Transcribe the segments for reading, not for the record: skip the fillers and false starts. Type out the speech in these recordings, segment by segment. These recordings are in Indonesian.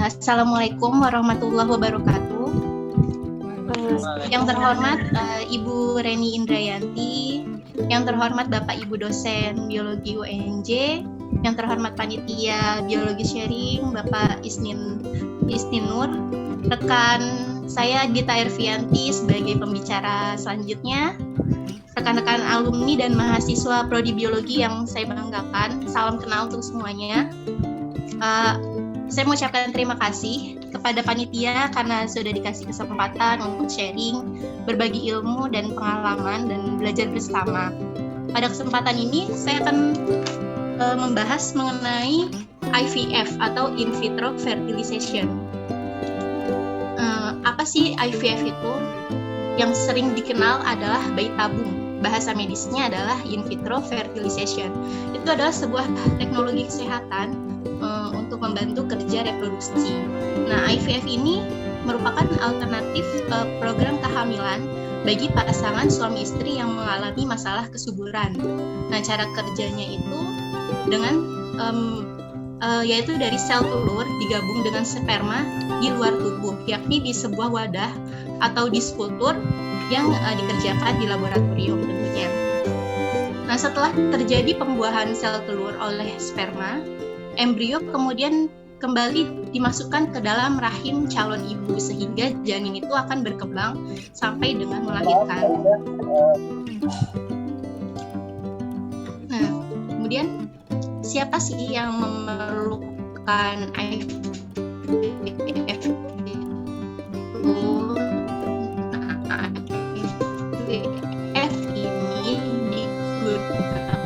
Assalamualaikum warahmatullahi wabarakatuh. Yang terhormat Ibu Reni Indrayanti, yang terhormat Bapak Ibu dosen Biologi UNJ, yang terhormat Panitia Biologi Sharing Bapak Isninur, rekan saya Dita Ervianti sebagai pembicara selanjutnya, rekan-rekan alumni dan mahasiswa Prodi Biologi yang saya banggakan, salam kenal untuk semuanya. Saya mau ucapkan terima kasih kepada panitia karena sudah dikasih kesempatan untuk sharing, berbagi ilmu dan pengalaman dan belajar bersama. Pada kesempatan ini saya akan membahas mengenai IVF atau in vitro fertilization. Apa sih IVF itu? Yang sering dikenal adalah bayi tabung. Bahasa medisnya adalah in vitro fertilization. Itu adalah sebuah teknologi kesehatan untuk membantu kerja reproduksi. Nah, IVF ini merupakan alternatif program kehamilan bagi pasangan suami istri yang mengalami masalah kesuburan. Nah, cara kerjanya itu dengan yaitu dari sel telur digabung dengan sperma di luar tubuh, yakni di sebuah wadah atau diskultur yang dikerjakan di laboratorium tentunya. Nah, setelah terjadi pembuahan sel telur oleh sperma, embrio kemudian kembali dimasukkan ke dalam rahim calon ibu sehingga janin itu akan berkembang sampai dengan melahirkan. Nah, kemudian siapa sih yang memerlukan IVF itu? IVF ini digunakan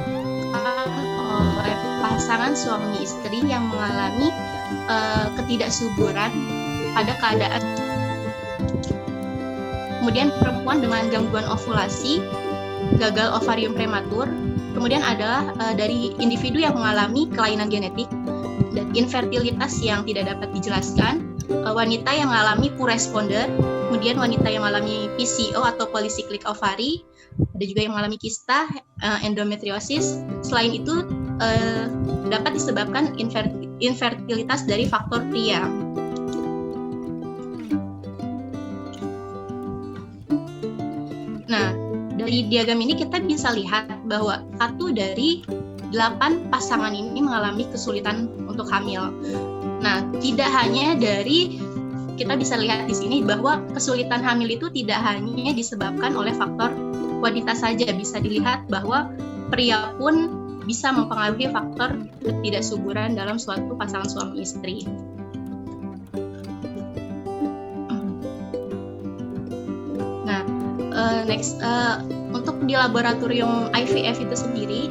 oleh pasangan suami istri yang mengalami ketidaksuburan pada keadaan. Kemudian perempuan dengan gangguan ovulasi, gagal ovarium prematur, kemudian adalah dari individu yang mengalami kelainan genetik dan infertilitas yang tidak dapat dijelaskan, wanita yang mengalami poor responder, kemudian wanita yang mengalami PCO atau polycyclic ovary, ada juga yang mengalami kista, endometriosis. Selain itu dapat disebabkan infertilitas dari faktor pria. Nah, dari diagram ini kita bisa lihat bahwa 1 dari 8 pasangan ini mengalami kesulitan untuk hamil. Nah, tidak hanya dari kita bisa lihat di sini bahwa kesulitan hamil itu tidak hanya disebabkan oleh faktor wanita saja, bisa dilihat bahwa pria pun bisa mempengaruhi faktor ketidaksuburan dalam suatu pasangan suami istri. Nah, untuk di laboratorium IVF itu sendiri,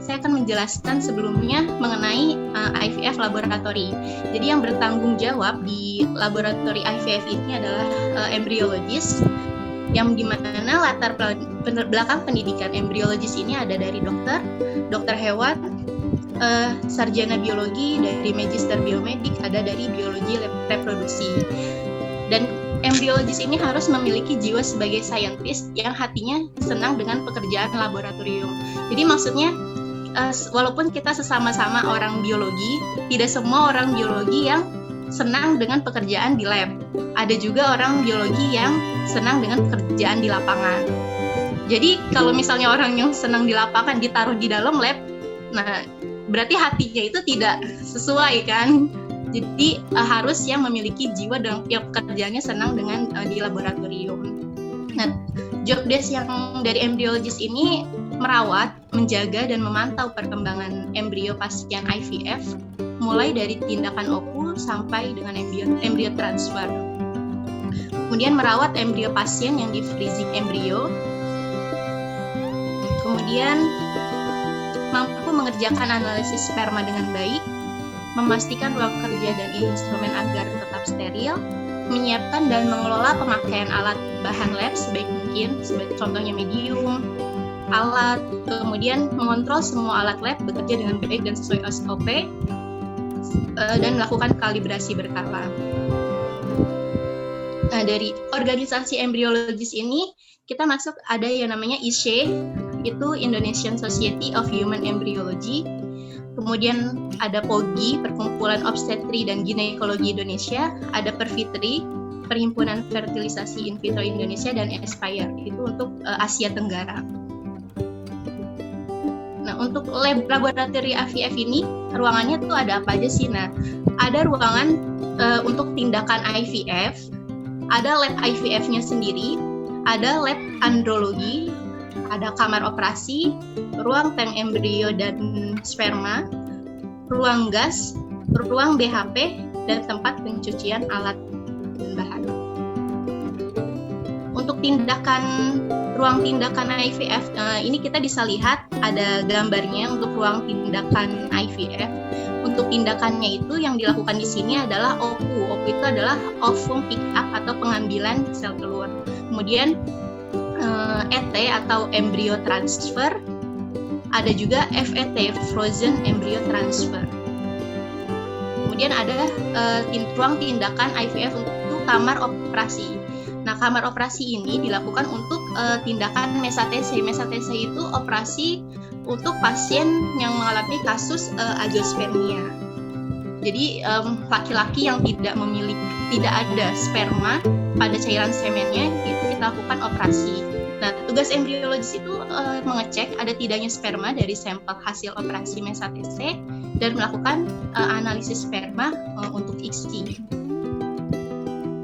saya akan menjelaskan sebelumnya mengenai IVF laboratori. Jadi yang bertanggung jawab di laboratori IVF ini adalah embriologis, yang dimana latar belakang pendidikan embriologis ini ada dari dokter hewan, sarjana biologi, dari magister biomedik, ada dari biologi reproduksi. Dan embriologis ini harus memiliki jiwa sebagai saintis yang hatinya senang dengan pekerjaan laboratorium. Jadi maksudnya walaupun kita sesama-sama orang biologi, tidak semua orang biologi yang senang dengan pekerjaan di lab. Ada juga orang biologi yang senang dengan pekerjaan di lapangan. Jadi kalau misalnya orang yang senang di lapangan ditaruh di dalam lab, nah berarti hatinya itu tidak sesuai kan. Jadi harus yang memiliki jiwa dan yang pekerjaannya senang dengan di laboratorium. Nah, job desk yang dari embriologis ini merawat, menjaga dan memantau perkembangan embrio pasien IVF mulai dari tindakan ovul sampai dengan embrio transfer. Kemudian merawat embrio pasien yang di freezing embrio. Kemudian mampu mengerjakan analisis sperma dengan baik, memastikan ruang kerja dan instrumen agar tetap steril, menyiapkan dan mengelola pemakaian alat bahan lab sebaik mungkin, sebagai contohnya medium, alat, kemudian mengontrol semua alat lab bekerja dengan baik dan sesuai SOP, dan melakukan kalibrasi berkala. Nah, dari organisasi embriologis ini kita masuk ada yang namanya ISHE, itu Indonesian Society of Human Embryology. kemudian ada POGI, Perkumpulan Obstetri dan Ginekologi Indonesia, ada Perfitri, Perhimpunan Fertilisasi In Vitro Indonesia, dan Aspire, itu untuk Asia Tenggara. Nah, untuk laboratori IVF ini, ruangannya tuh ada apa aja sih? Nah, ada ruangan untuk tindakan IVF, ada lab IVF-nya sendiri, ada lab andrologi, ada kamar operasi, ruang tank embrio dan sperma, ruang gas, ruang BHP, dan tempat pencucian alat dan bahan. Untuk ruang tindakan IVF, ini kita bisa lihat ada gambarnya untuk ruang tindakan IVF. Untuk tindakannya itu yang dilakukan di sini adalah OPU. OPU itu adalah ovum pick up atau pengambilan sel telur. Kemudian ET atau embryo transfer, ada juga FET, frozen embryo transfer. Kemudian ada ruang tindakan IVF untuk kamar operasi. Nah, kamar operasi ini dilakukan untuk tindakan mesatese. Mesatese itu operasi untuk pasien yang mengalami kasus azoospermia. Jadi laki-laki yang tidak ada sperma pada cairan semennya, itu kita lakukan operasi. Nah, tugas embriologis itu mengecek ada tidaknya sperma dari sampel hasil operasi mesatese dan melakukan analisis sperma untuk ICSI.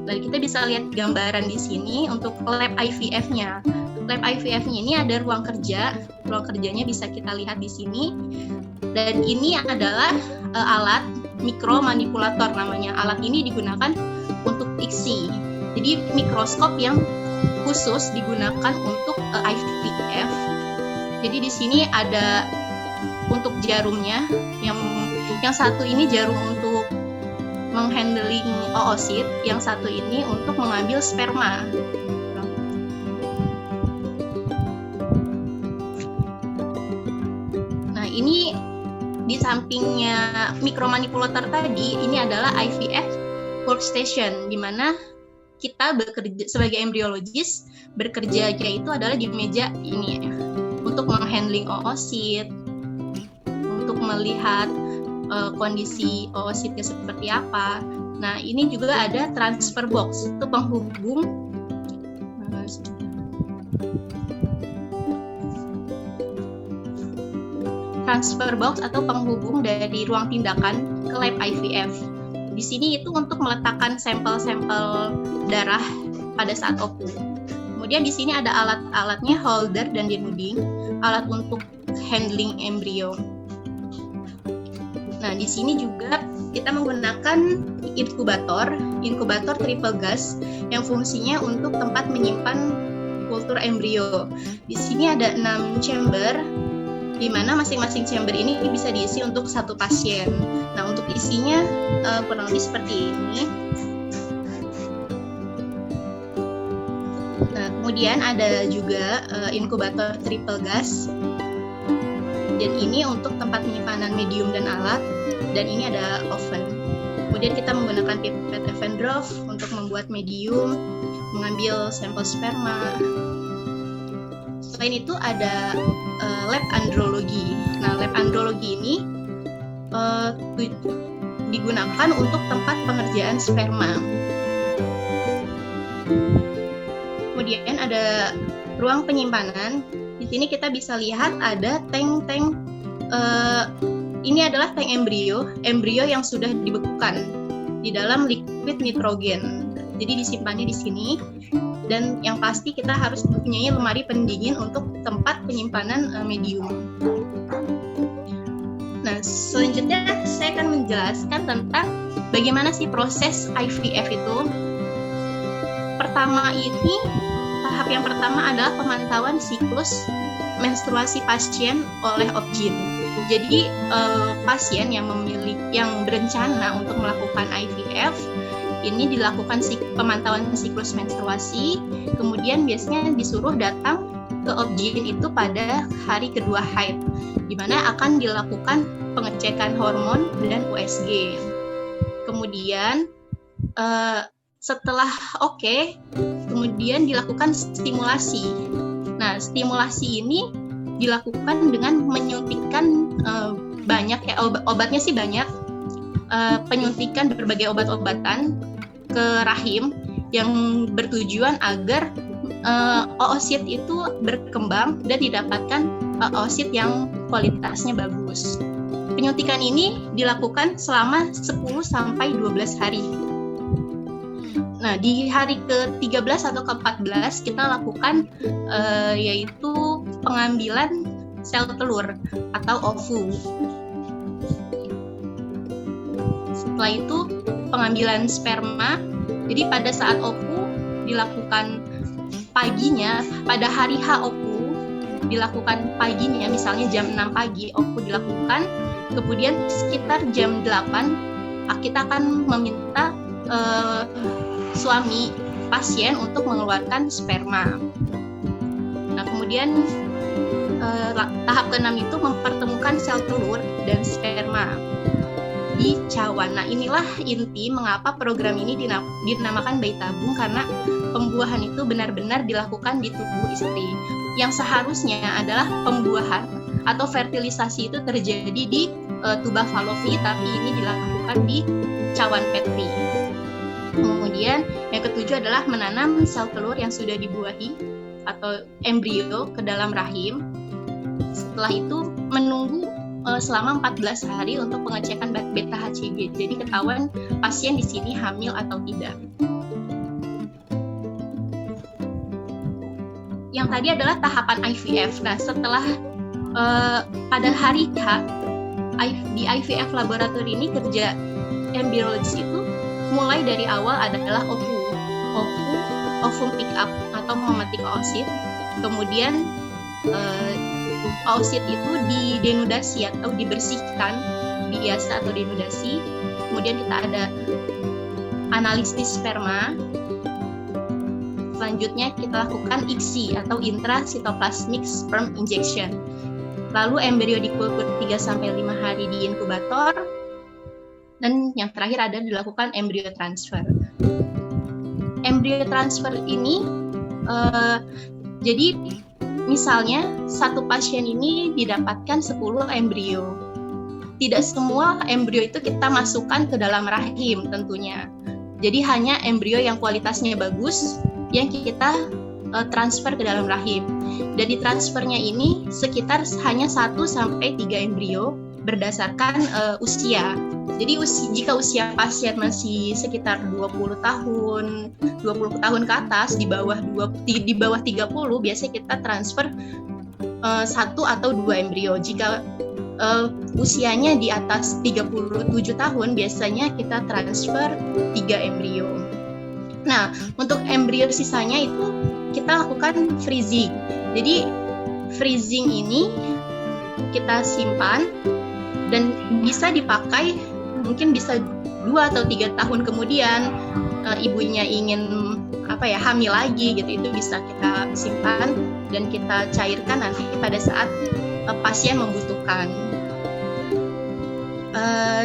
Lalu kita bisa lihat gambaran di sini untuk lab IVF-nya. Lab IVF-nya ini ada ruang kerja. Ruang kerjanya bisa kita lihat di sini. Dan ini adalah alat mikromanipulator namanya. Alat ini digunakan untuk ICSI. Jadi mikroskop yang khusus digunakan untuk IVF. Jadi di sini ada untuk jarumnya, yang satu ini jarum untuk menghandling oosit, yang satu ini untuk mengambil sperma. Nah, ini di sampingnya mikromanipulator tadi, ini adalah IVF workstation, di mana kita bekerja sebagai embriologis, bekerjanya itu adalah di meja ini ya, untuk menghandling oosit, untuk melihat kondisi oositnya seperti apa. Nah, ini juga ada transfer box, itu penghubung transfer box atau penghubung dari ruang tindakan ke lab IVF. Di sini itu untuk meletakkan sampel-sampel darah pada saat OPU. Kemudian di sini ada alat-alatnya, holder dan denuding, alat untuk handling embrio. Nah, di sini juga kita menggunakan inkubator triple gas yang fungsinya untuk tempat menyimpan kultur embrio. Di sini ada 6 chamber, di mana masing-masing chamber ini bisa diisi untuk satu pasien. Nah, untuk isinya kurang lebih seperti ini. Nah, kemudian ada juga inkubator triple gas. Dan ini untuk tempat penyimpanan medium dan alat, dan ini ada oven. Kemudian kita menggunakan pipette Evandrov untuk membuat medium, mengambil sampel sperma. Selain itu ada lab andrologi. Nah, lab andrologi ini digunakan untuk tempat pengerjaan sperma. Kemudian ada ruang penyimpanan. Di sini kita bisa lihat ada tank-tank. Ini adalah tank embrio yang sudah dibekukan di dalam liquid nitrogen. Jadi disimpannya di sini. Dan yang pasti kita harus mempunyai lemari pendingin untuk tempat penyimpanan medium. Nah, selanjutnya saya akan menjelaskan tentang bagaimana sih proses IVF itu. Tahap yang pertama adalah pemantauan siklus menstruasi pasien oleh OB/GYN. Jadi pasien yang berencana untuk melakukan IVF ini dilakukan pemantauan siklus menstruasi, kemudian biasanya disuruh datang ke OB/GYN itu pada hari kedua haid, di mana akan dilakukan pengecekan hormon dan USG. Kemudian setelah kemudian dilakukan stimulasi. Nah, stimulasi ini dilakukan dengan menyuntikkan banyak ya, obatnya sih banyak, penyuntikan berbagai obat-obatan ke rahim yang bertujuan agar oosit itu berkembang dan didapatkan oosit yang kualitasnya bagus. Penyuntikan ini dilakukan selama 10 sampai 12 hari. Nah, di hari ke-13 atau ke-14 kita lakukan yaitu pengambilan sel telur atau OVU. Setelah itu pengambilan sperma. Jadi pada saat OVU dilakukan paginya, pada hari H OVU dilakukan paginya, misalnya jam 6 pagi OVU dilakukan, kemudian sekitar jam 8 kita akan meminta suami pasien untuk mengeluarkan sperma. Nah, kemudian tahap ke-6 itu mempertemukan sel telur dan sperma di cawan. Nah, inilah inti mengapa program ini dinamakan bayi tabung, karena pembuahan itu benar-benar dilakukan di tubuh istri. Yang seharusnya adalah pembuahan atau fertilisasi itu terjadi di tuba falopi, tapi ini dilakukan di cawan Petri. Kemudian yang ketujuh adalah menanam sel telur yang sudah dibuahi atau embrio ke dalam rahim. Setelah itu menunggu selama 14 hari untuk pengecekan beta HCG. Jadi ketahuan pasien di sini hamil atau tidak. Yang tadi adalah tahapan IVF. Nah, setelah pada hari H di IVF laboratori ini kerja embryologis itu mulai dari awal adalah ovum pick up atau memetik oosit. Kemudian oosit itu didenudasi atau dibersihkan, biasa atau denudasi. Kemudian kita ada analisis sperma. Selanjutnya kita lakukan ICSI atau intracytoplasmic sperm injection. Lalu embrio dikultur 3-5 hari di inkubator. Dan yang terakhir ada dilakukan embrio transfer. Embrio transfer ini jadi misalnya satu pasien ini didapatkan 10 embrio. Tidak semua embrio itu kita masukkan ke dalam rahim tentunya. Jadi hanya embrio yang kualitasnya bagus yang kita transfer ke dalam rahim. Dan di transfernya ini sekitar hanya 1-3 embrio berdasarkan usia. Jadi jika usia pasien masih sekitar 20 tahun ke atas, di bawah 30 biasanya kita transfer 1 atau 2 embrio. Jika usianya di atas 37 tahun biasanya kita transfer 3 embrio. Nah, untuk embrio sisanya itu kita lakukan freezing. Jadi freezing ini kita simpan dan bisa dipakai, mungkin bisa 2 atau 3 tahun kemudian ibunya ingin hamil lagi gitu, itu bisa kita simpan dan kita cairkan nanti pada saat pasien membutuhkan.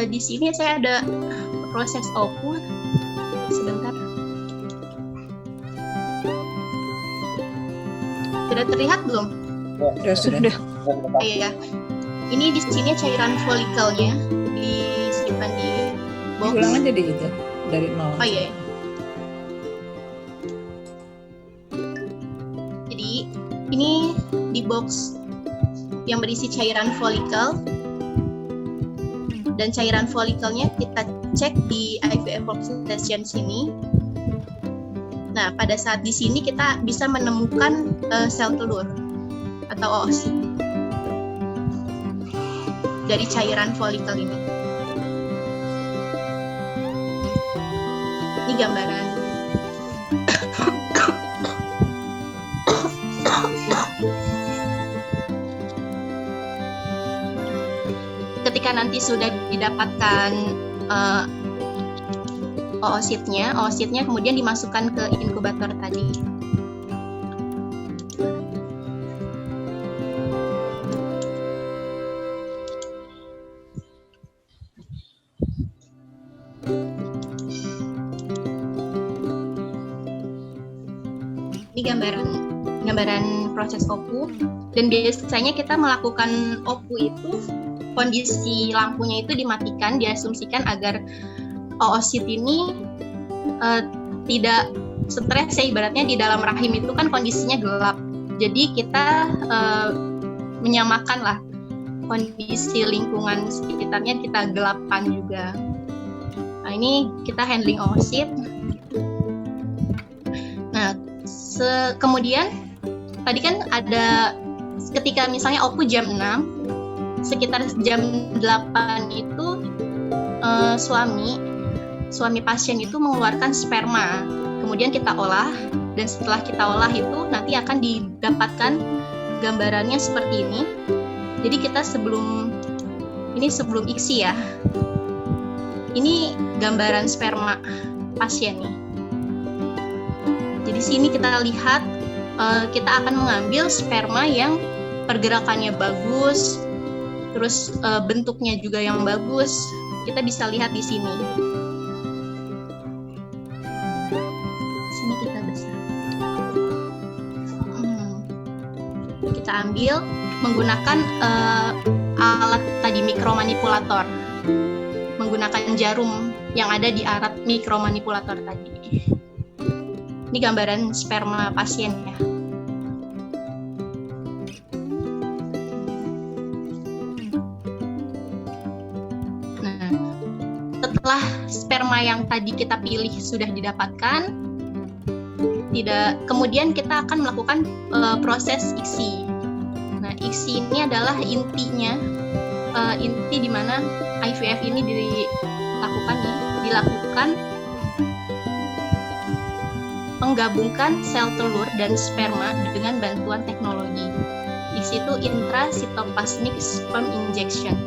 Di sini saya ada proses OVU, sebentar. Sudah terlihat belum? Ya, sudah. Iya. Ini di sini cairan folikelnya disimpan di box. Ulang aja deh gitu dari nol. Oh iya. Jadi ini di box yang berisi cairan folikel, dan cairan folikelnya kita cek di IVF workstation sini. Nah, pada saat di sini kita bisa menemukan sel telur atau oosit dari cairan folikel ini. Ini gambaran. Ketika nanti sudah didapatkan oositnya kemudian dimasukkan ke inkubator tadi. Ini gambaran proses OVU, dan biasanya kita melakukan OVU itu kondisi lampunya itu dimatikan, diasumsikan agar oosit ini tidak stres ya, ibaratnya di dalam rahim itu kan kondisinya gelap. Jadi kita menyamakan lah kondisi lingkungan sekitarnya, kita gelapkan juga. Nah, ini kita handling oosit. Nah, kemudian tadi kan ada ketika misalnya OKU jam 6, sekitar jam 8 itu suami pasien itu mengeluarkan sperma. Kemudian kita olah, dan setelah kita olah itu nanti akan didapatkan gambarannya seperti ini. Jadi kita sebelum ICSI ya. Ini gambaran sperma pasien nih. Jadi sini kita lihat kita akan mengambil sperma yang pergerakannya bagus, terus bentuknya juga yang bagus. Kita bisa lihat di sini. Sini kita bisa. Kita ambil menggunakan alat tadi mikromanipulator, menggunakan jarum yang ada di alat mikromanipulator tadi. Ini gambaran sperma pasien ya. Nah, setelah sperma yang tadi kita pilih sudah didapatkan, kemudian kita akan melakukan proses ICSI. Nah, ICSI ini adalah inti di mana IVF ini dilakukan menggabungkan sel telur dan sperma dengan bantuan teknologi. ICSI itu intracytoplasmic sperm injection.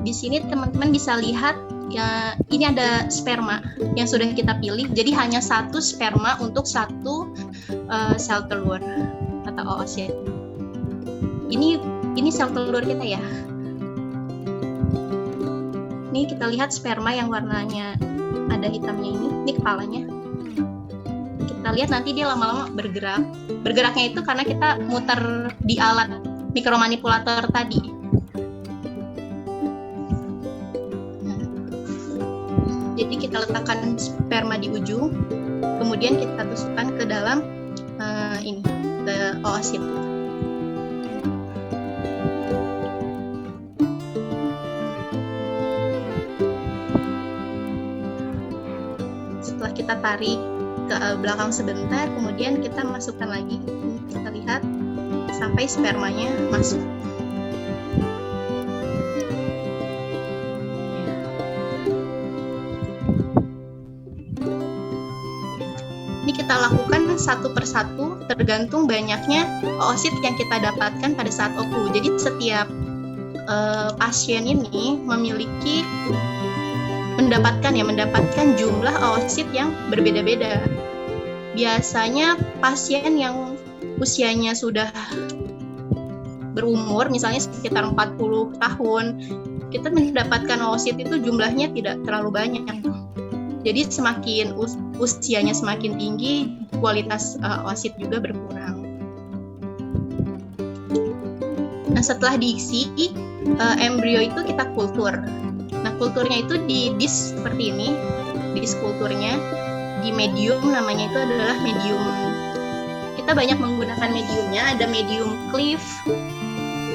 Di sini teman-teman bisa lihat ya, ini ada sperma yang sudah kita pilih. Jadi hanya satu sperma untuk satu sel telur atau oosit. Ini sel telur kita ya. Ini kita lihat sperma yang warnanya ada hitamnya ini kepalanya. Kita lihat nanti dia lama-lama bergerak. Bergeraknya itu karena kita muter di alat mikromanipulator tadi. Jadi kita letakkan sperma di ujung, kemudian kita tusukkan ke dalam ke oosit. Setelah kita tarik ke belakang sebentar, kemudian kita masukkan lagi. Kita lihat sampai spermanya masuk. Kita lakukan satu persatu tergantung banyaknya oosit yang kita dapatkan pada saat OKU. Jadi setiap pasien ini mendapatkan jumlah oosit yang berbeda-beda. Biasanya pasien yang usianya sudah berumur, misalnya sekitar 40 tahun, kita mendapatkan oosit itu jumlahnya tidak terlalu banyak. Jadi semakin usianya semakin tinggi, kualitas oosit juga berkurang. Nah, setelah diisi, embrio itu kita kultur. Nah, kulturnya itu di disk seperti ini, disk kulturnya di medium, namanya itu adalah medium. Kita banyak menggunakan mediumnya, ada medium Cleve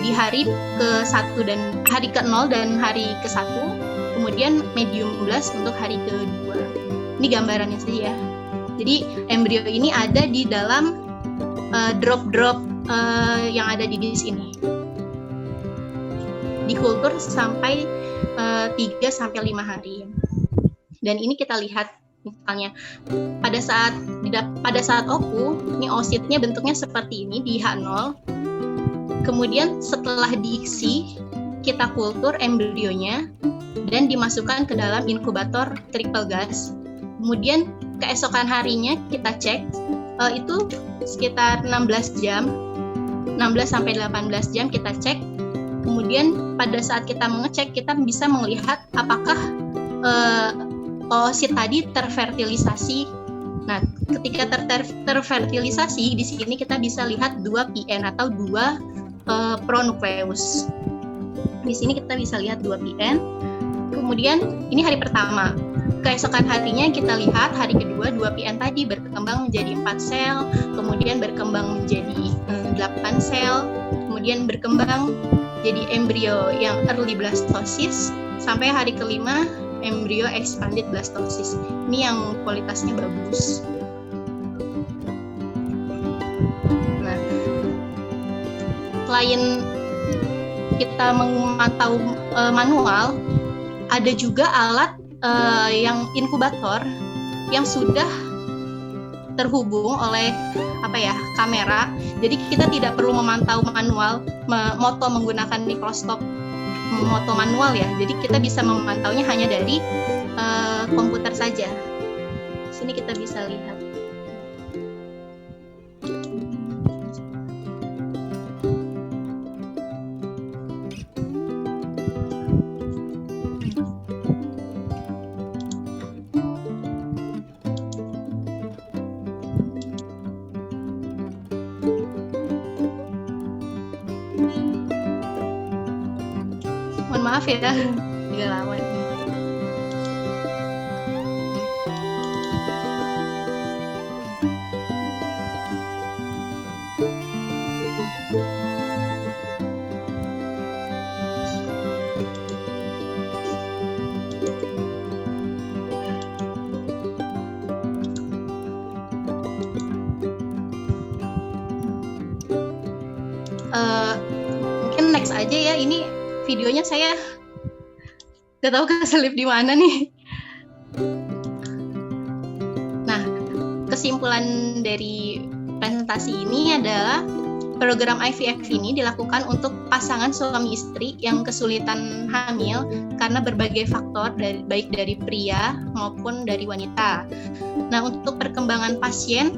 di hari ke-1 dan hari ke-0 dan hari ke-1. Kemudian medium blast untuk hari ke-2. Ini gambarannya saja ya. Jadi embrio ini ada di dalam drop-drop yang ada di disk ini. Dikultur sampai 3-5 hari. Dan ini kita lihat misalnya pada saat OKU, ini oositnya bentuknya seperti ini di H0. Kemudian setelah diiksi, kita kultur embrionya dan dimasukkan ke dalam inkubator triple gas. Kemudian keesokan harinya kita cek, itu sekitar 16 jam, 16 sampai 18 jam kita cek. Kemudian pada saat kita mengecek, kita bisa melihat apakah oosit tadi terfertilisasi. Nah, ketika terfertilisasi, di sini kita bisa lihat 2 PN atau 2 pronukleus. Di sini kita bisa lihat 2 PN. Kemudian ini hari pertama. Keesokan harinya kita lihat hari kedua 2 PN tadi berkembang menjadi 4 sel, kemudian berkembang menjadi 8 sel, kemudian berkembang jadi embrio yang early blastosis, sampai hari kelima embrio expanded blastosis. Ini yang kualitasnya bagus. Nah, selain kita memantau manual, ada juga alat yang inkubator yang sudah terhubung oleh kamera. Jadi kita tidak perlu memantau manual, moto menggunakan mikroskop moto manual ya. Jadi kita bisa memantaunya hanya dari komputer saja. Sini kita bisa lihat. Mohon maaf ya, agak lama. Mungkin next aja ya, ini videonya saya nggak tahu keselip di mana nih. Nah, kesimpulan dari presentasi ini adalah program IVF ini dilakukan untuk pasangan suami istri yang kesulitan hamil karena berbagai faktor, baik dari pria maupun dari wanita. Nah, untuk perkembangan pasien,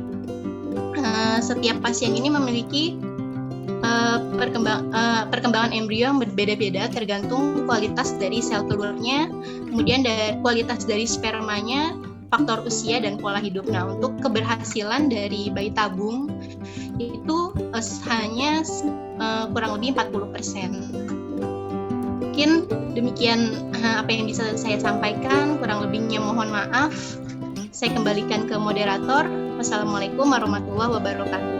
setiap pasien ini memiliki perkembangan embrio yang berbeda-beda tergantung kualitas dari sel telurnya, kemudian dari kualitas dari spermanya, faktor usia dan pola hidup. Nah, untuk keberhasilan dari bayi tabung itu hanya kurang lebih 40%. Mungkin demikian apa yang bisa saya sampaikan, kurang lebihnya mohon maaf. Saya kembalikan ke moderator. Wassalamualaikum warahmatullahi wabarakatuh.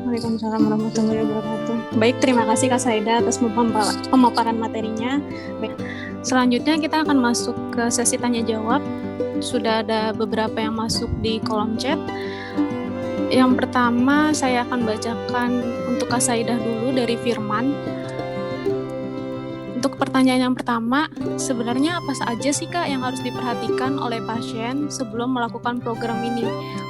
Waalaikumsalam warahmatullahi wabarakatuh. Baik, terima kasih Kak Saida atas pemaparan materinya. Baik, selanjutnya kita akan masuk ke sesi tanya jawab. Sudah ada beberapa yang masuk di kolom chat. Yang pertama saya akan bacakan untuk Kak Saida dulu dari Firman. Untuk pertanyaan yang pertama, sebenarnya apa saja sih Kak yang harus diperhatikan oleh pasien sebelum melakukan program ini?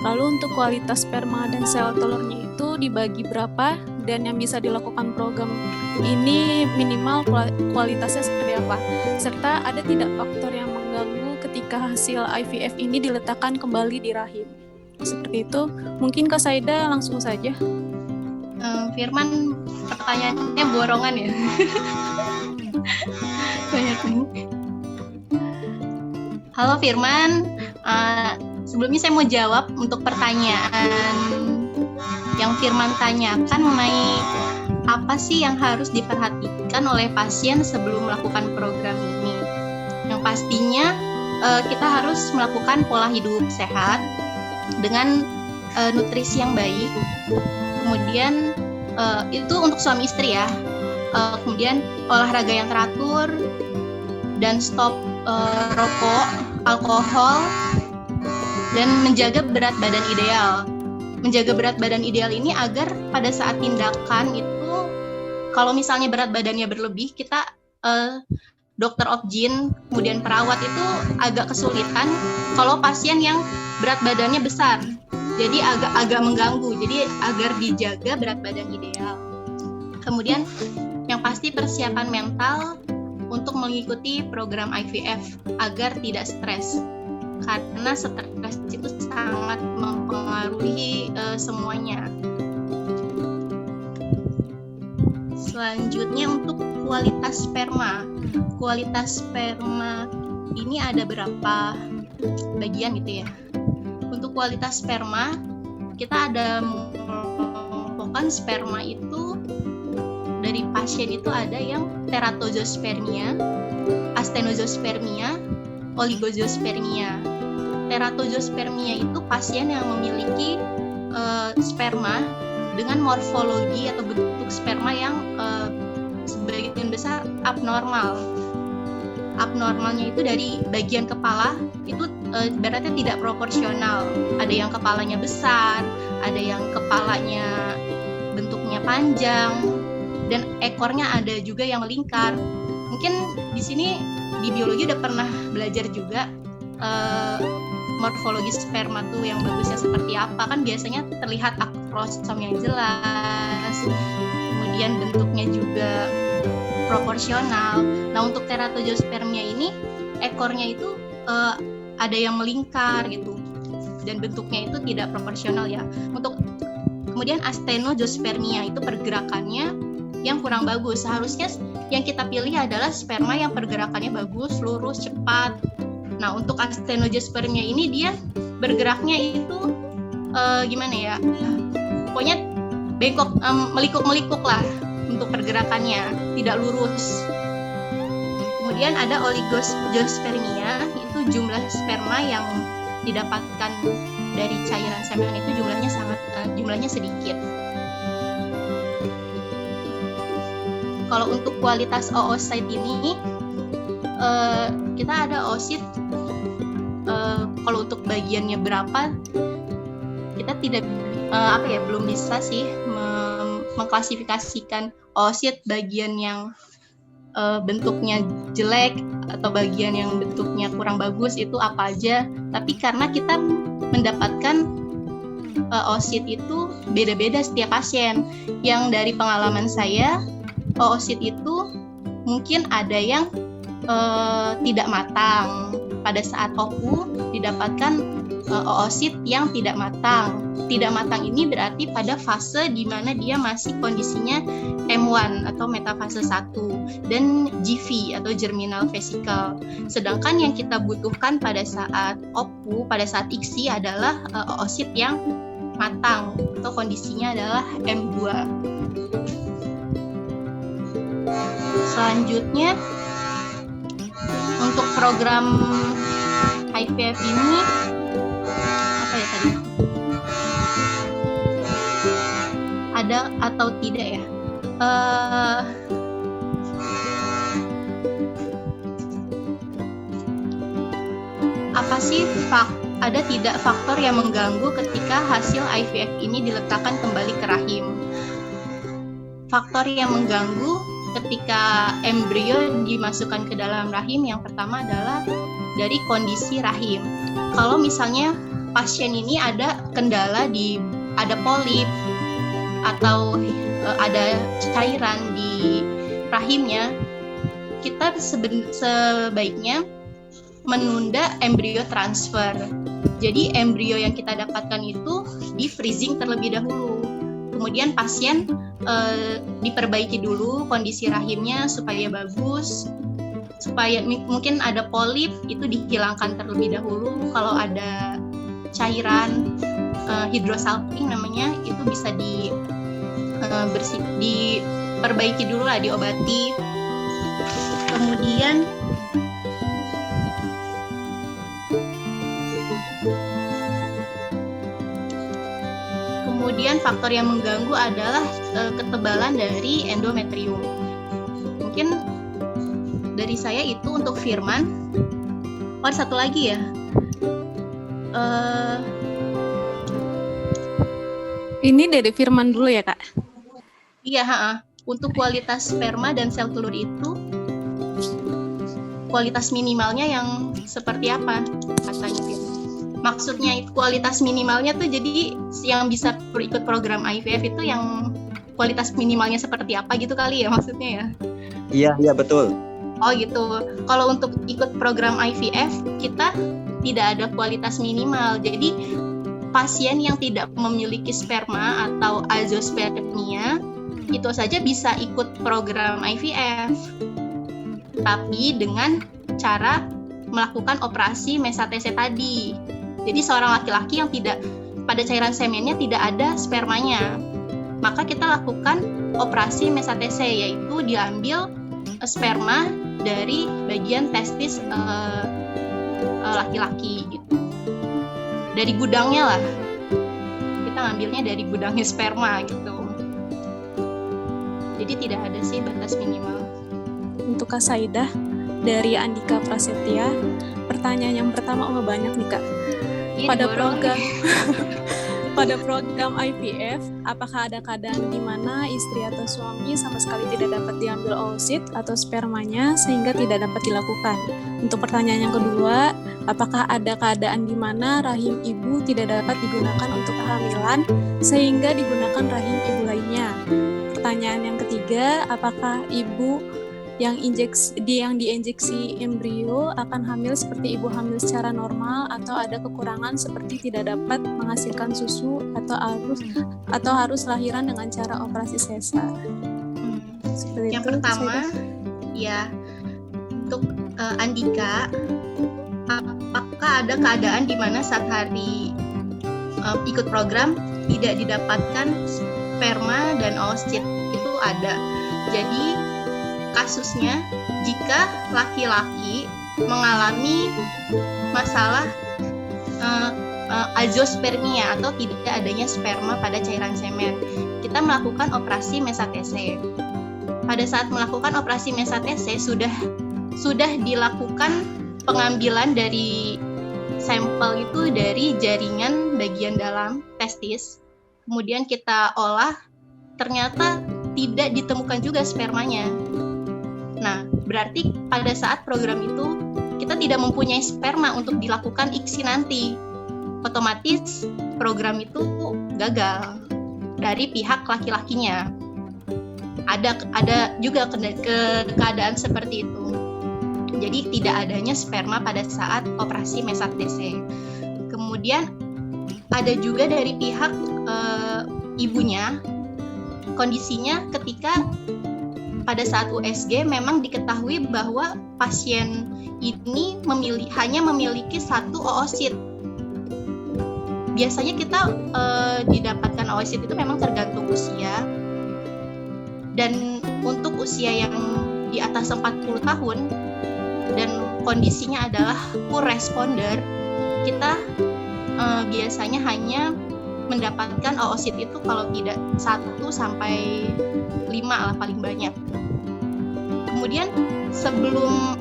Lalu untuk kualitas sperma dan sel telurnya itu dibagi berapa? Dan yang bisa dilakukan program ini minimal kualitasnya seperti apa? Serta ada tidak faktor yang mengganggu ketika hasil IVF ini diletakkan kembali di rahim? Seperti itu. Mungkin Kak Saida langsung saja. Firman, pertanyaannya borongan ya. Halo Firman, sebelumnya saya mau jawab untuk pertanyaan yang Firman tanyakan mengenai apa sih yang harus diperhatikan oleh pasien sebelum melakukan program ini. Yang pastinya kita harus melakukan pola hidup sehat dengan nutrisi yang baik. Kemudian itu untuk suami istri ya. Kemudian olahraga yang teratur dan stop rokok, alkohol, dan menjaga berat badan ideal. Menjaga berat badan ideal ini agar pada saat tindakan itu, kalau misalnya berat badannya berlebih, kita dokter obgyn, kemudian perawat itu agak kesulitan kalau pasien yang berat badannya besar. Jadi agak mengganggu. Jadi agar dijaga berat badan ideal. Kemudian yang pasti persiapan mental untuk mengikuti program IVF agar tidak stres. karena stres itu sangat mempengaruhi semuanya. Selanjutnya untuk kualitas sperma. Kualitas sperma ini ada berapa bagian gitu ya. Untuk kualitas sperma, kita ada mengelompokkan sperma itu dari pasien itu ada yang teratozospermia, astenozospermia, oligozospermia. Teratozospermia itu pasien yang memiliki sperma dengan morfologi atau bentuk sperma yang sebagian besar abnormal. Abnormalnya itu dari bagian kepala itu berarti tidak proporsional. Ada yang kepalanya besar, ada yang kepalanya bentuknya panjang, dan ekornya ada juga yang melingkar. Mungkin di sini di biologi udah pernah belajar juga morfologi sperma tuh yang bagusnya seperti apa. Kan biasanya terlihat akrosom yang jelas, kemudian bentuknya juga proporsional. Nah, untuk teratozospermia ini ekornya itu ada yang melingkar gitu, dan bentuknya itu tidak proporsional ya. Untuk kemudian astenozospermia itu pergerakannya yang kurang bagus. Seharusnya yang kita pilih adalah sperma yang pergerakannya bagus, lurus, cepat. Nah, untuk astenozospermia ini dia bergeraknya itu gimana ya? Pokoknya bengkok, melikuk-melikuk lah untuk pergerakannya, tidak lurus. Kemudian ada oligozospermia, itu jumlah sperma yang didapatkan dari cairan semen itu jumlahnya sedikit. Kalau untuk kualitas oosit ini, kita ada oosit. Kalau untuk bagiannya berapa, kita tidak belum bisa sih mengklasifikasikan oosit bagian yang bentuknya jelek atau bagian yang bentuknya kurang bagus itu apa aja. Tapi karena kita mendapatkan oosit itu beda-beda setiap pasien. Yang dari pengalaman saya, oosit itu mungkin ada yang tidak matang. Pada saat OPU didapatkan oosit yang tidak matang. Tidak matang ini berarti pada fase di mana dia masih kondisinya M1 atau metafase 1 dan GV atau germinal vesicle. Sedangkan yang kita butuhkan pada saat OPU, pada saat ICSI adalah oosit yang matang atau kondisinya adalah M2. Selanjutnya untuk program IVF ini apa ya tadi? Ada atau tidak ya? Apa sih ada tidak faktor yang mengganggu ketika hasil IVF ini diletakkan kembali ke rahim? Faktor yang mengganggu ketika embrio dimasukkan ke dalam rahim yang pertama adalah dari kondisi rahim. Kalau misalnya pasien ini ada kendala ada polip atau ada cairan di rahimnya, kita sebaiknya menunda embrio transfer. Jadi embrio yang kita dapatkan itu di freezing terlebih dahulu. Kemudian pasien diperbaiki dulu kondisi rahimnya supaya bagus, supaya mungkin ada polip itu dihilangkan terlebih dahulu. Kalau ada cairan hidrosalping namanya, itu bisa diperbaiki dulu lah, diobati. Kemudian faktor yang mengganggu adalah ketebalan dari endometrium. Mungkin dari saya itu untuk Firman. Oh, satu lagi ya. Ini dari Firman dulu ya, Kak? Iya, untuk kualitas sperma dan sel telur itu kualitas minimalnya yang seperti apa katanya, Firman? Maksudnya kualitas minimalnya tuh jadi yang bisa ikut program IVF itu yang kualitas minimalnya seperti apa gitu kali ya maksudnya ya? Iya betul. Oh gitu. Kalau untuk ikut program IVF kita tidak ada kualitas minimal. Jadi pasien yang tidak memiliki sperma atau azoospermia itu saja bisa ikut program IVF, tapi dengan cara melakukan operasi mesatese tadi. Jadi seorang laki-laki yang tidak pada cairan semennya tidak ada spermanya, maka kita lakukan operasi mesatese, yaitu diambil sperma dari bagian testis laki-laki gitu. Dari gudangnya lah. Kita ngambilnya dari gudangnya sperma gitu. Jadi tidak ada sih batas minimal. Untuk Kak Saidah dari Andika Prasetya, pertanyaan yang pertama banyak nih Kak. Pada program IVF, apakah ada keadaan di mana istri atau suami sama sekali tidak dapat diambil oosit atau spermanya sehingga tidak dapat dilakukan? Untuk pertanyaan yang kedua, apakah ada keadaan di mana rahim ibu tidak dapat digunakan untuk kehamilan sehingga digunakan rahim ibu lainnya? Pertanyaan yang ketiga, apakah ibu yang diinjeksi embrio akan hamil seperti ibu hamil secara normal atau ada kekurangan seperti tidak dapat menghasilkan susu atau harus lahiran dengan cara operasi sesar? Seperti yang itu, pertama, ya untuk Andika, apakah ada keadaan di mana saat hari ikut program tidak didapatkan sperma dan oosit? Itu ada. Jadi kasusnya jika laki-laki mengalami masalah azoospermia atau tidak adanya sperma pada cairan semen, kita melakukan operasi mesatese. Pada saat melakukan operasi mesatese sudah dilakukan pengambilan dari sampel itu dari jaringan bagian dalam testis, kemudian kita olah, ternyata tidak ditemukan juga spermanya. Nah, berarti pada saat program itu kita tidak mempunyai sperma untuk dilakukan ICSI nanti. Otomatis program itu gagal dari pihak laki-lakinya. Ada juga keadaan seperti itu. Jadi tidak adanya sperma pada saat operasi mesatese. Kemudian ada juga dari pihak ibunya, kondisinya ketika pada saat USG memang diketahui bahwa pasien ini hanya memiliki satu oosit. Biasanya kita didapatkan oosit itu memang tergantung usia. Dan untuk usia yang di atas 40 tahun dan kondisinya adalah poor responder, kita biasanya hanya mendapatkan oosit itu kalau tidak 1 sampai 5 lah paling banyak. Kemudian sebelum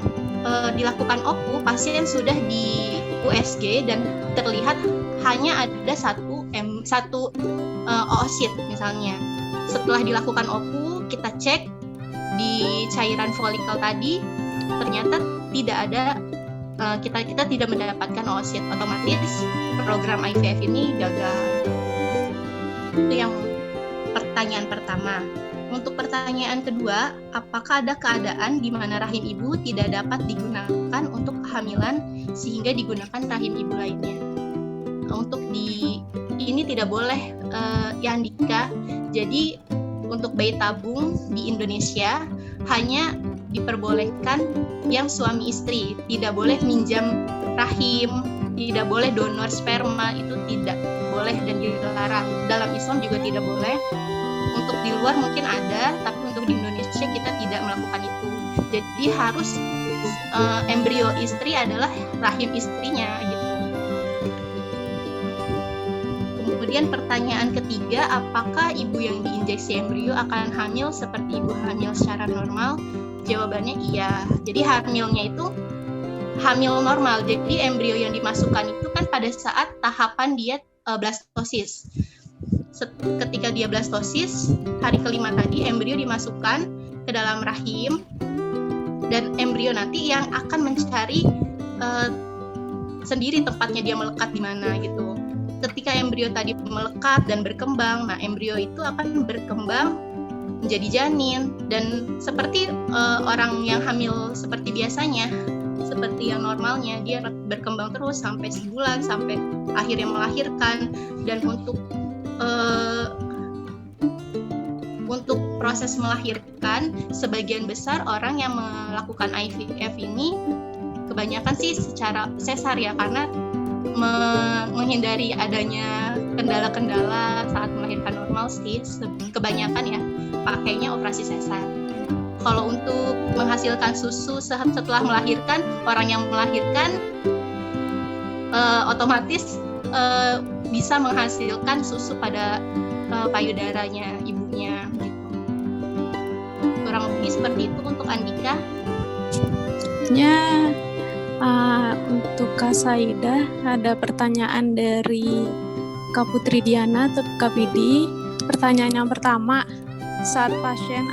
dilakukan OPU, pasien sudah di USG dan terlihat hanya ada satu oosit misalnya. Setelah dilakukan OPU, kita cek di cairan folikel tadi, ternyata tidak ada, kita tidak mendapatkan oosit. Otomatis program IVF ini gagal. Itu yang pertanyaan pertama. Untuk pertanyaan kedua, apakah ada keadaan di mana rahim ibu tidak dapat digunakan untuk kehamilan sehingga digunakan rahim ibu lainnya? Untuk ini tidak boleh, ya Andika. Jadi untuk bayi tabung di Indonesia hanya diperbolehkan yang suami istri, tidak boleh minjam rahim, tidak boleh donor sperma, itu tidak boleh dan dilarang. Dalam Islam juga tidak boleh. Untuk di luar mungkin ada, tapi untuk di Indonesia kita tidak melakukan itu. Jadi harus embrio istri adalah rahim istrinya gitu. Kemudian pertanyaan ketiga, apakah ibu yang diinjeksi embrio akan hamil seperti ibu hamil secara normal? Jawabannya iya. Jadi hamilnya itu hamil normal. Jadi embrio yang dimasukkan itu kan pada saat tahapan dia blastosis. Ketika dia blastosis, hari kelima tadi embrio dimasukkan ke dalam rahim dan embrio nanti yang akan mencari sendiri tempatnya dia melekat di mana gitu. Ketika embrio tadi melekat dan berkembang, nah embrio itu akan berkembang menjadi janin dan seperti orang yang hamil seperti biasanya, seperti yang normalnya, dia berkembang terus sampai sebulan, sampai akhirnya melahirkan. Dan untuk proses melahirkan, sebagian besar orang yang melakukan IVF ini kebanyakan sih secara sesar ya, karena menghindari adanya kendala-kendala saat melahirkan normal sih, kebanyakan ya pakainya operasi sesar. Kalau untuk menghasilkan susu setelah melahirkan, orang yang melahirkan otomatis bisa menghasilkan susu pada payudaranya ibunya gitu. Kurang lebih seperti itu untuk Andika. Untuk Kak Saidah ada pertanyaan dari Kak Putri Diana atau Kak Pidi. Pertanyaan yang pertama, saat pasien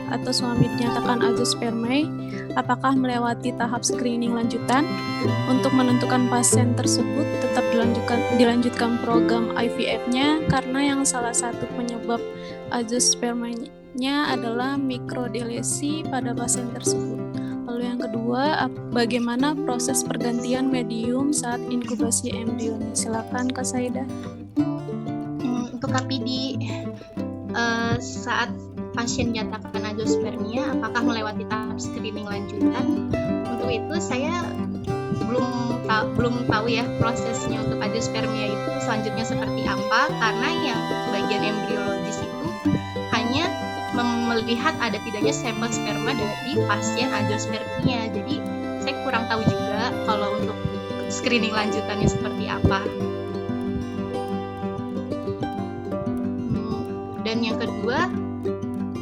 atau suami dinyatakan azoospermae, apakah melewati tahap screening lanjutan untuk menentukan pasien tersebut tetap dilanjutkan program IVF-nya, karena yang salah satu penyebab azoospermae-nya adalah mikrodilesi pada pasien tersebut. Lalu yang kedua, bagaimana proses pergantian medium saat inkubasi embrio? Silakan Kak Saidah. Untuk KPD, saat pasien dinyatakan azoospermia, apakah melewati tahap screening lanjutan? Untuk itu saya belum tahu ya prosesnya untuk azoospermia itu selanjutnya seperti apa, karena yang bagian embriologis itu hanya melihat ada tidaknya sampel sperma dari pasien azoospermia. Jadi saya kurang tahu juga kalau untuk screening lanjutannya seperti apa. Dan yang kedua,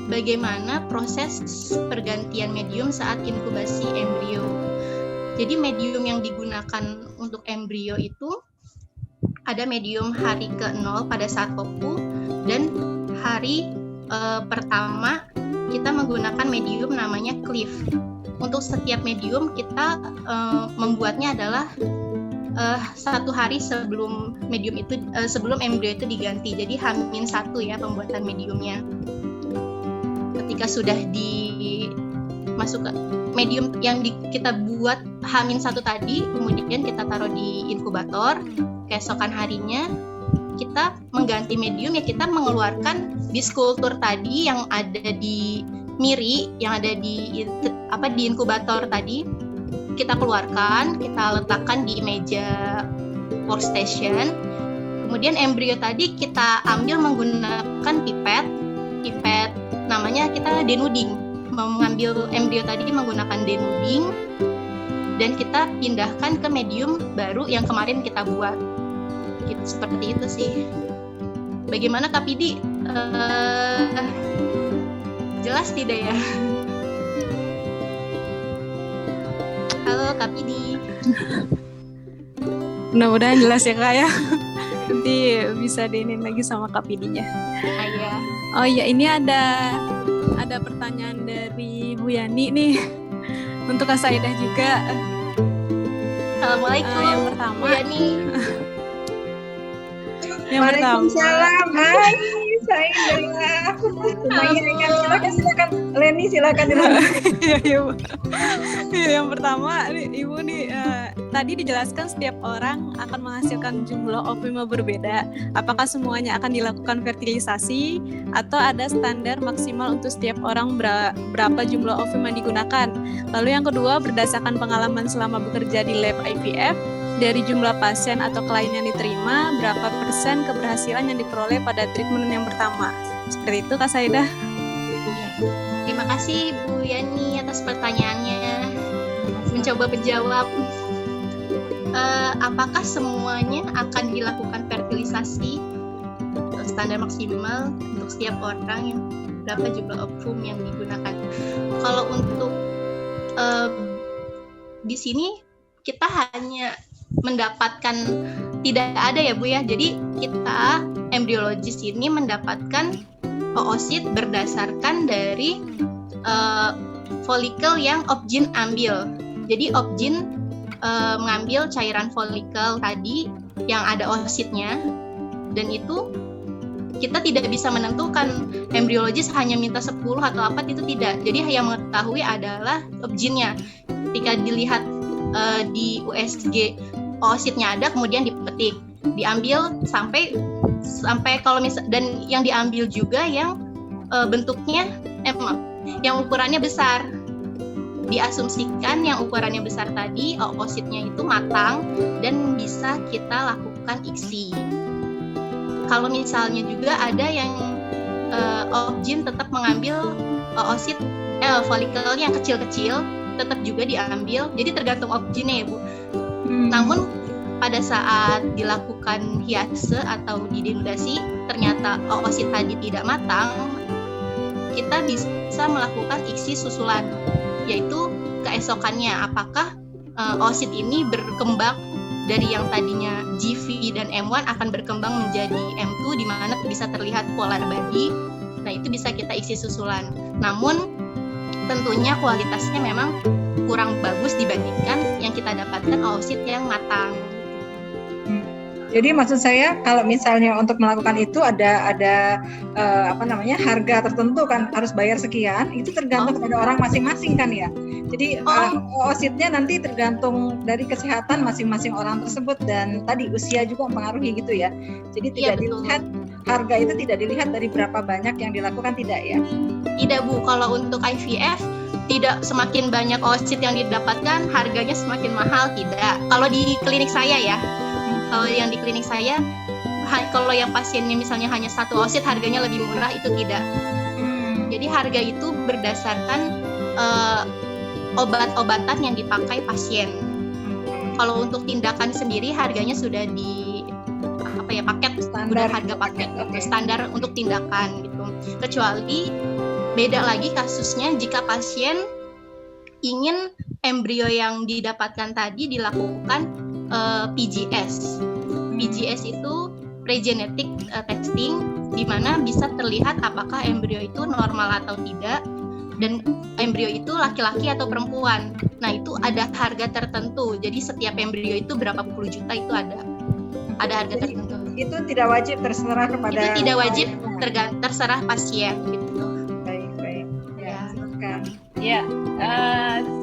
bagaimana proses pergantian medium saat inkubasi embrio. Jadi medium yang digunakan untuk embrio itu ada medium hari ke-0 pada saat kopu, dan hari pertama kita menggunakan medium namanya Cliff. Untuk setiap medium kita membuatnya adalah 1 hari sebelum medium itu sebelum embrio itu diganti. Jadi H-1 ya pembuatan mediumnya. Ketika sudah dimasuk ke medium yang kita buat H-1 tadi, kemudian kita taruh di inkubator, keesokan harinya kita mengganti medium, ya kita mengeluarkan diskultur tadi yang ada di miri, yang ada di inkubator tadi, kita keluarkan, kita letakkan di meja workstation. Kemudian embrio tadi kita ambil menggunakan pipet namanya kita denuding. Mengambil embrio tadi menggunakan denuding, dan kita pindahkan ke medium baru yang kemarin kita buat. Gitu, seperti itu sih. Bagaimana Kak Pidi? Jelas tidak ya? Halo Kak Pidi. Mudah-mudahan jelas ya Kak ya. Nanti bisa diinin lagi sama Kak Pidinya. Iya. Oh iya, ini ada pertanyaan dari Bu Yani nih. Untuk Kak Saidah juga. Assalamualaikum. Yang pertama. Bu Yani. Waalaikumsalam. Hai, Saidah. Silakan. Leni silakan. Yang pertama, Ibu nih tadi dijelaskan setiap orang akan menghasilkan jumlah ovum berbeda. Apakah semuanya akan dilakukan fertilisasi atau ada standar maksimal untuk setiap orang berapa jumlah ovum yang digunakan? Lalu yang kedua, berdasarkan pengalaman selama bekerja di lab IVF, dari jumlah pasien atau klien yang diterima, berapa persen keberhasilan yang diperoleh pada treatment yang pertama? Seperti itu Kak Saidah. Terima kasih Bu Yani atas pertanyaannya. Mencoba menjawab. Apakah semuanya akan dilakukan fertilisasi standar maksimal untuk setiap orang, yang berapa jumlah ovum yang digunakan? Kalau untuk di sini kita hanya mendapatkan, tidak ada ya Bu ya. Jadi kita embriologis ini mendapatkan oosit berdasarkan dari folikel yang Opjin ambil. Jadi Opjin mengambil cairan folikel tadi yang ada oositnya, dan itu kita tidak bisa menentukan. Embriologis hanya minta 10 atau apa, itu tidak. Jadi yang mengetahui adalah Opjinnya. Ketika dilihat di USG oositnya ada, kemudian dipetik, diambil sampai kalau dan yang diambil juga yang bentuknya yang ukurannya besar. Diasumsikan yang ukurannya besar tadi oositnya itu matang dan bisa kita lakukan ICSI. Kalau misalnya juga ada yang Opjin tetap mengambil oosit folikelnya yang kecil-kecil, tetap juga diambil. Jadi tergantung Opjinnya ya Bu. Namun pada saat dilakukan hiase atau didenudasi ternyata oosit tadi tidak matang, kita bisa melakukan ICSI susulan, yaitu keesokannya apakah oosit ini berkembang dari yang tadinya GV dan M1 akan berkembang menjadi M2 di mana bisa terlihat polar body. Nah, itu bisa kita ICSI susulan. Namun tentunya kualitasnya memang kurang bagus dibandingkan yang kita dapatkan oosit yang matang. Jadi maksud saya kalau misalnya untuk melakukan itu ada harga tertentu kan, harus bayar sekian, itu tergantung pada orang masing-masing kan ya. Jadi oositnya nanti tergantung dari kesehatan masing-masing orang tersebut dan tadi usia juga mempengaruhi gitu ya. Jadi tidak dilihat harga itu tidak dilihat dari berapa banyak yang dilakukan, tidak ya? Tidak Bu, kalau untuk IVF tidak semakin banyak oosit yang didapatkan harganya semakin mahal, tidak. Kalau di klinik saya ya. Kalau yang di klinik saya, kalau yang pasiennya misalnya hanya satu oosit harganya lebih murah, itu tidak. Jadi harga itu berdasarkan obat-obatan yang dipakai pasien. Kalau untuk tindakan sendiri harganya sudah di paket, udah harga paket standar untuk tindakan gitu. Kecuali beda lagi kasusnya jika pasien ingin embrio yang didapatkan tadi dilakukan PGS. PGS itu pre-genetic testing, di mana bisa terlihat apakah embrio itu normal atau tidak, dan embrio itu laki-laki atau perempuan. Nah, itu ada harga tertentu. Jadi setiap embrio itu berapa puluh juta itu ada harga tertentu. Itu tidak wajib terserah kepada. Itu tidak wajib, terserah pasien gitu. Baik. Ya, silakan. Ya,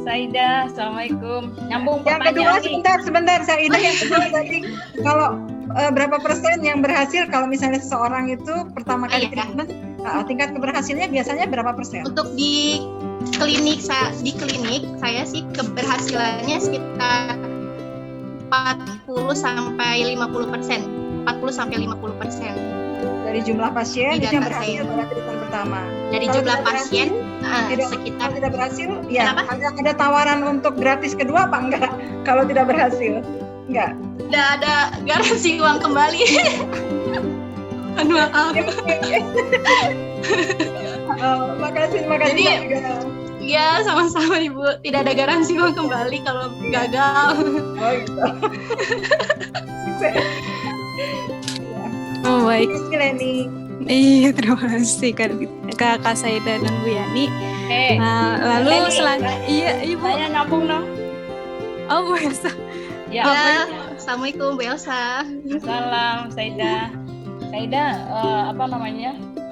Saida, assalamualaikum. Nyambung yang kedua sebentar Saida, yang kedua tadi kalau berapa persen yang berhasil kalau misalnya seseorang itu pertama kali treatment, tingkat keberhasilannya biasanya berapa persen? Untuk di klinik saya sih keberhasilannya sekitar 40 sampai 50%. 40 sampai 50%. Dari jumlah pasien yang berhasil pada treatment pertama. Dari kalau jumlah pasien sekitar. Kalau tidak berhasil, ya ada tawaran untuk gratis kedua apa enggak? Kalau tidak berhasil, enggak. Tidak ada garansi uang kembali. Maaf. Makasih. Jadi, ya sama-sama Ibu. Tidak ada garansi uang kembali kalau gagal. Oh gitu. Oh baik. Iya, terima kasih Kak Saida dan Bu Yani. Lalu iya Ibu. Saya nyambung dong. Oh Bu Elsa. Ya. Assalamualaikum Bu Elsa. Salam Saida.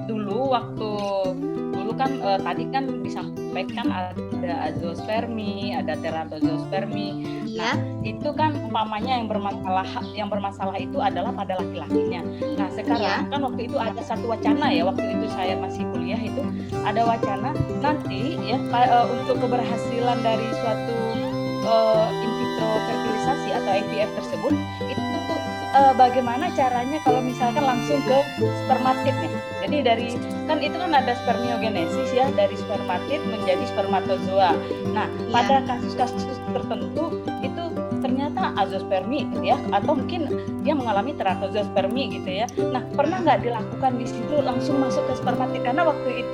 Dulu kan tadi kan disampaikan ada azoospermi, ada teratozospermi. Iya. Nah, itu kan umpamanya yang bermasalah itu adalah pada laki-lakinya. Nah, sekarang kan waktu itu ada satu wacana ya, waktu itu saya masih kuliah itu ada wacana nanti ya untuk keberhasilan dari suatu in vitro fertilisasi atau IVF tersebut itu bagaimana caranya kalau misalkan langsung ke spermatidnya. Jadi kan ada spermiogenesis ya, dari spermatid menjadi spermatozoa. Nah, pada kasus-kasus tertentu itu ternyata azoospermi ya, atau mungkin dia mengalami teratozospermi gitu ya. Nah, pernah nggak dilakukan di situ langsung masuk ke spermatid? Karena waktu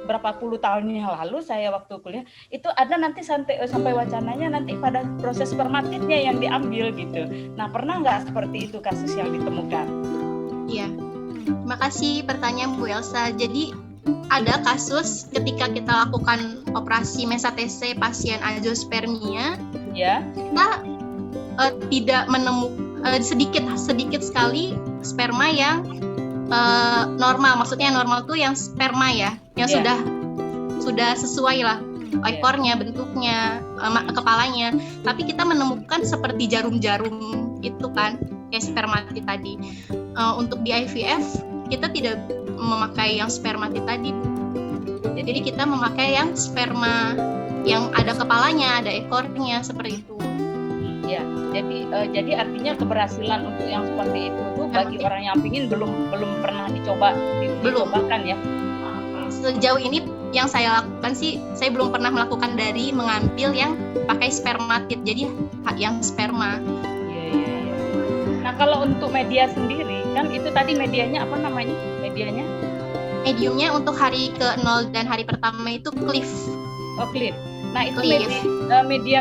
berapa puluh tahun yang lalu saya waktu kuliah itu ada nanti sampai wacananya nanti pada proses spermatidnya yang diambil gitu. Nah, pernah nggak seperti itu kasus yang ditemukan? Iya. Terima kasih pertanyaan Bu Elsa. Jadi ada kasus ketika kita lakukan operasi mesatese pasien azoospermia, kita tidak menemukan sedikit sekali sperma yang normal. Maksudnya normal tuh yang sperma ya, yang sudah sesuai lah ekornya, bentuknya, kepalanya. Tapi kita menemukan seperti jarum-jarum itu kan, kayak spermatid tadi. Untuk di IVF kita tidak memakai yang spermatid tadi, Bu. Jadi kita memakai yang sperma yang ada kepalanya, ada ekornya, seperti itu. Ya, jadi artinya keberhasilan untuk yang seperti itu tuh bagi orang yang pingin belum pernah dicobakan ya. Sejauh ini yang saya lakukan sih, saya belum pernah melakukan dari mengambil yang pakai spermatid, jadi yang sperma. Iya. Nah kalau untuk media sendiri kan itu tadi medianya apa namanya? Mediumnya untuk hari ke-0 dan hari pertama itu Cliff. Oh, Cliff. Nah itu Cliff. media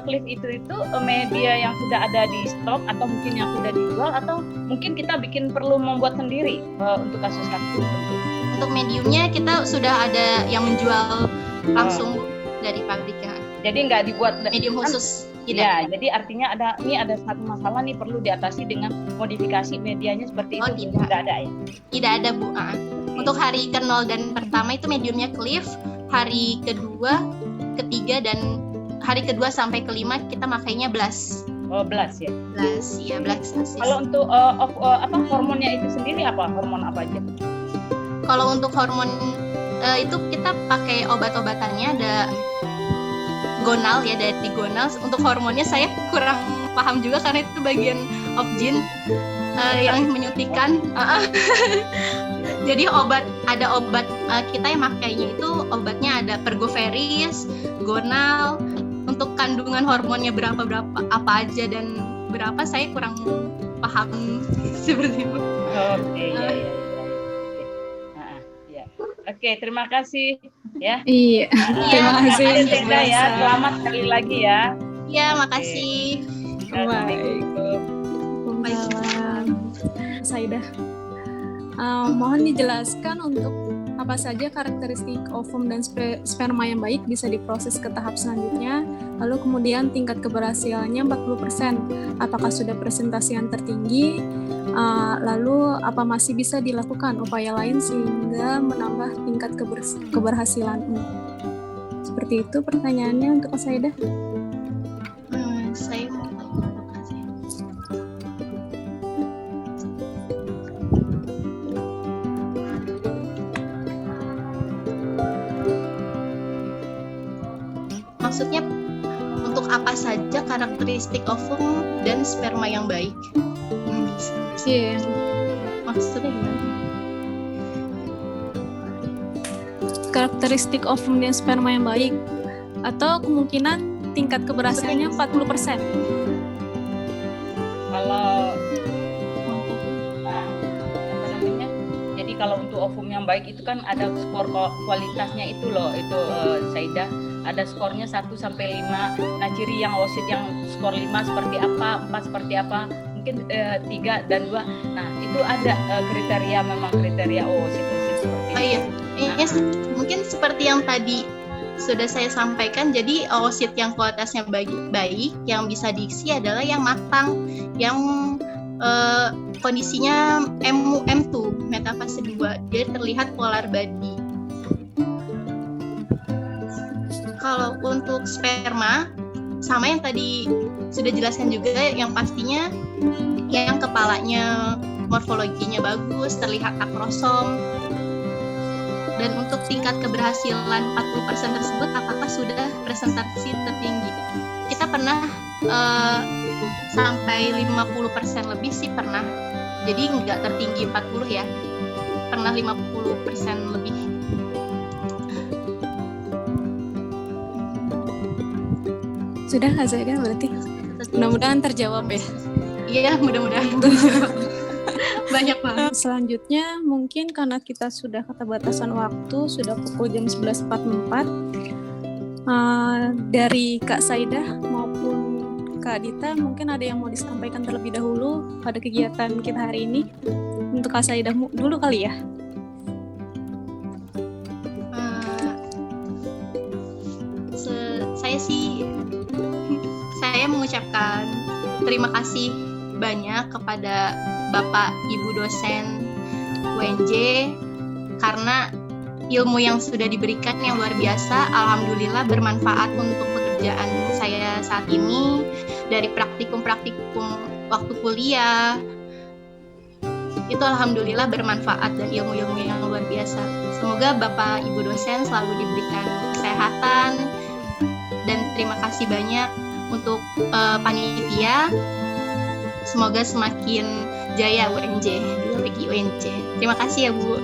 Cliff itu media yang sudah ada di stok atau mungkin yang sudah dijual atau mungkin kita perlu membuat sendiri untuk kasus satu. Untuk mediumnya kita sudah ada yang menjual langsung dari pabriknya. Jadi nggak dibuat medium khusus. Tidak. Ya, jadi artinya ada satu masalah nih perlu diatasi dengan modifikasi medianya seperti itu. Tidak ada ya? Tidak ada, Bu. Untuk hari ke-0 dan pertama itu mediumnya Cliff, hari kedua, ketiga dan hari kedua sampai kelima kita makainya Blast. Oh, Blast ya. Blast, iya, Blast. Kalau untuk hormonnya itu sendiri hormon apa aja? Kalau untuk hormon itu kita pakai obat-obatannya, ada gonal ya, dari gonal. Untuk hormonnya saya kurang paham juga karena itu bagian of gene yang menyuntikkan. Jadi ada obat kita yang makainya itu obatnya ada Pergoveris, gonal. Untuk kandungan hormonnya berapa apa aja dan berapa saya kurang paham seperti itu. Oke, Oke, terima kasih ya. Iya. Terima kasih. Ya. Selamat sekali lagi ya. Iya, makasih. Baik. Saidah. Mohon dijelaskan untuk apa saja karakteristik ovum dan sperma yang baik bisa diproses ke tahap selanjutnya, lalu kemudian tingkat keberhasilannya 40%. Apakah sudah presentasi yang tertinggi? Lalu apa masih bisa dilakukan upaya lain sehingga menambah tingkat keberhasilan? Seperti itu pertanyaannya untuk Kak Saidah. Saya mau maksudnya untuk apa saja karakteristik ovum dan sperma yang baik? Iya. Maksudnya gimana? Karakteristik ovum dan sperma yang baik atau kemungkinan tingkat keberhasilannya 40%. Kalau jadi kalau untuk ovum yang baik itu kan ada skor kualitasnya itu loh, itu Saidah ada skornya 1 sampai 5. Nah, ciri yang oosit yang skor 5 seperti apa, 4 seperti apa, mungkin 3 dan 2. Nah, itu ada kriteria oosit seperti itu. Iya. Mungkin seperti yang tadi sudah saya sampaikan, jadi oosit yang kualitasnya baik yang bisa diisi adalah yang matang, yang kondisinya M2, metafase 2, dia terlihat polar body. Kalau untuk sperma, sama yang tadi sudah jelaskan juga, yang pastinya yang kepalanya morfologinya bagus, terlihat akrosom. Dan untuk tingkat keberhasilan 40% tersebut, apakah sudah presentasi tertinggi? Kita pernah sampai 50% lebih sih pernah. Jadi nggak tertinggi 40 ya. Pernah 50% lebih. Sudah nggak Zaidah berarti? Mudah-mudahan terjawab ya. Iya, mudah-mudahan. Banyak banget. Selanjutnya mungkin karena kita sudah keterbatasan waktu, sudah pukul jam 11.44, dari Kak Saidah maupun Kak Dita mungkin ada yang mau disampaikan terlebih dahulu pada kegiatan kita hari ini. Untuk Kak Saidah dulu kali ya. Saya mengucapkan terima kasih banyak kepada Bapak Ibu dosen UNJ karena ilmu yang sudah diberikan yang luar biasa. Alhamdulillah bermanfaat untuk pekerjaan saya saat ini, dari praktikum-praktikum waktu kuliah. Itu alhamdulillah bermanfaat dan ilmu-ilmu yang luar biasa. Semoga Bapak Ibu dosen selalu diberikan kesehatan, dan terima kasih banyak untuk panitia. Semoga semakin jaya UNJ, biologi UNJ. Terima kasih ya Bu.